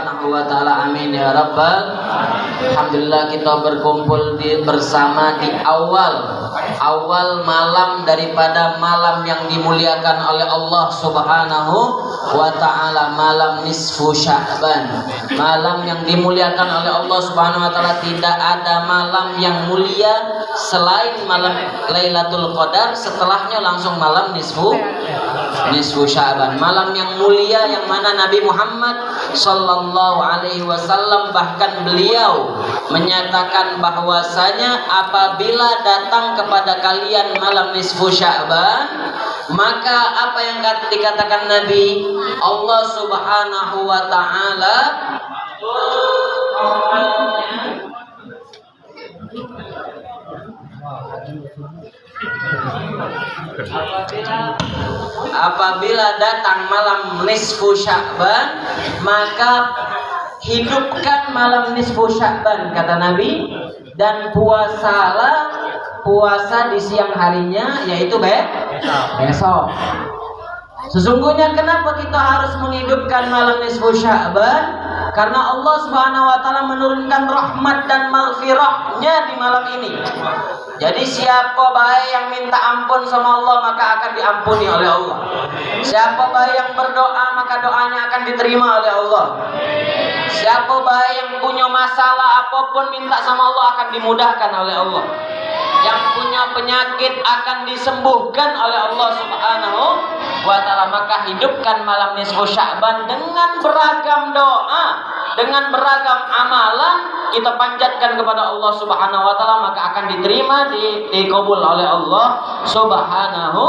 Subhanahu wa taala. Amin ya rabbal. Alhamdulillah kita berkumpul bersama di awal malam daripada malam yang dimuliakan oleh Allah Subhanahu wa taala, malam nisfu Sya'ban. Malam yang dimuliakan oleh Allah Subhanahu wa taala, tidak ada malam yang mulia selain malam Lailatul Qadar, setelahnya langsung malam nisfu Sya'ban. Malam yang mulia yang mana Nabi Muhammad sallallahu alaihi wasallam bahkan beliau menyatakan bahwasanya apabila datang kepada kalian malam nisfu Sya'ban, maka apa yang dikatakan Nabi, Allah Subhanahu wa taala apabila datang malam nisfu Sya'ban, maka hidupkan malam nisfu Sya'ban, kata Nabi, dan puasa di siang harinya, yaitu besok. Sesungguhnya kenapa kita harus menghidupkan malam nisfu Sya'ban? Karena Allah Subhanahu wa taala menurunkan rahmat dan maghfirahnya di malam ini. Jadi siapa baik yang minta ampun sama Allah, maka akan diampuni oleh Allah. Siapa baik yang berdoa, maka doanya akan diterima oleh Allah. Siapa baik yang punya masalah apapun minta sama Allah, akan dimudahkan oleh Allah. Yang punya penyakit akan disembuhkan oleh Allah Subhanahu wa taala. Maka hidupkan malam nisfu Sya'ban dengan beragam doa, dengan beragam amalan kita panjatkan kepada Allah Subhanahu wa taala, maka akan diterima, dikabul oleh Allah Subhanahu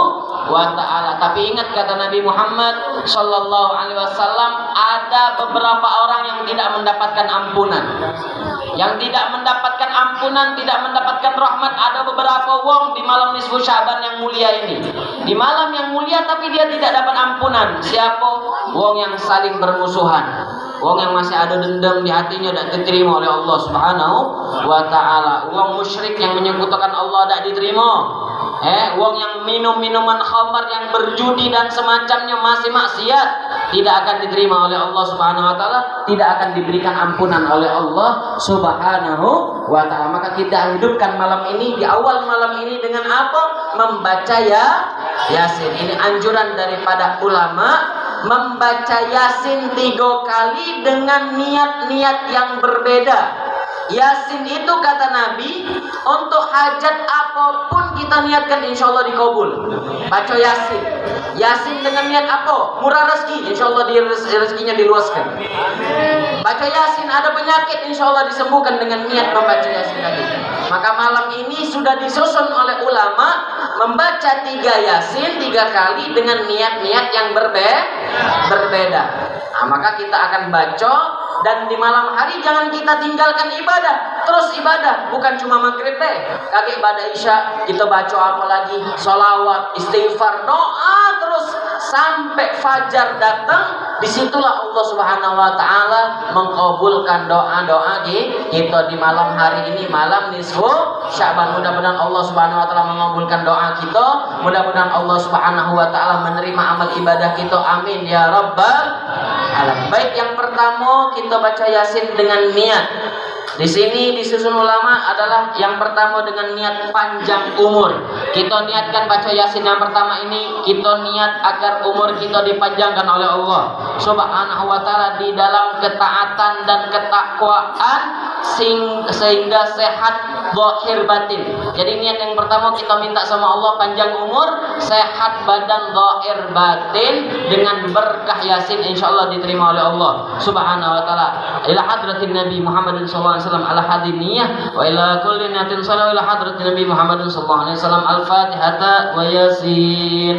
wa taala. Tapi ingat kata Nabi Muhammad sallallahu alaihi wasallam, ada beberapa orang yang tidak mendapatkan ampunan. Yang tidak mendapatkan ampunan, tidak mendapatkan rahmat, ada beberapa wong di malam nisfu Sya'ban yang mulia ini. Di malam yang mulia tapi dia tidak dapat ampunan. Siapa? Wong yang saling bermusuhan. Wong yang masih ada dendam di hatinya, tidak diterima oleh Allah Subhanahu wa taala. Wong musyrik yang menyekutukan Allah tidak diterima. Wong yang minum minuman khamar, yang berjudi dan semacamnya, masih maksiat, tidak akan diterima oleh Allah Subhanahu wa taala, tidak akan diberikan ampunan oleh Allah Subhanahu wa taala. Maka kita hidupkan malam ini, di awal malam ini dengan apa? Membaca Yasin. Ini anjuran daripada ulama, membaca Yasin 3 kali dengan niat-niat yang berbeda. Yasin itu kata Nabi, untuk hajat apapun kita niatkan, insya Allah dikabul. Baca Yasin. Yasin dengan niat apa? Murah rezeki, insya Allah rezekinya diluaskan. Baca Yasin, ada penyakit, insya Allah disembuhkan dengan niat membaca Yasin tadi. Maka malam ini sudah disusun oleh ulama membaca 3 Yasin 3 kali dengan niat-niat yang berbeda. Nah, maka kita akan baca. Dan di malam hari jangan kita tinggalkan ibadah, terus ibadah, bukan cuma maghrib kaki ibadah isya kita baca apa lagi, sholawat, istighfar, doa terus sampai fajar datang. Disitulah Allah Subhanahu wa taala mengabulkan doa-doa kita di malam hari ini, malam nisfu Sya'ban. Mudah-mudahan Allah Subhanahu wa taala mengabulkan doa kita, mudah-mudahan Allah Subhanahu wa taala menerima amal ibadah kita. Amin ya rabbal alamin. Baik, yang pertama kita baca Yasin dengan niat. Di sini disusun ulama adalah yang pertama dengan niat panjang umur. Kita niatkan baca Yasin yang pertama ini, kita niat agar umur kita dipanjangkan oleh Allah Subhanahu wa taala di dalam ketaatan dan ketakwaan sehingga sehat zahir batin. Jadi niat yang pertama kita minta sama Allah panjang umur, sehat badan zahir batin, dengan berkah Yasin insyaallah diterima oleh Allah Subhanahu wa taala. Ila hadratin Nabi Muhammad sallallahu alaihi wasallam ala hadiniyah wa ila kulli niyatin sallallahu ila hadratin Nabi Muhammad sallallahu alaihi wasallam al-Fatihata wa Yasin.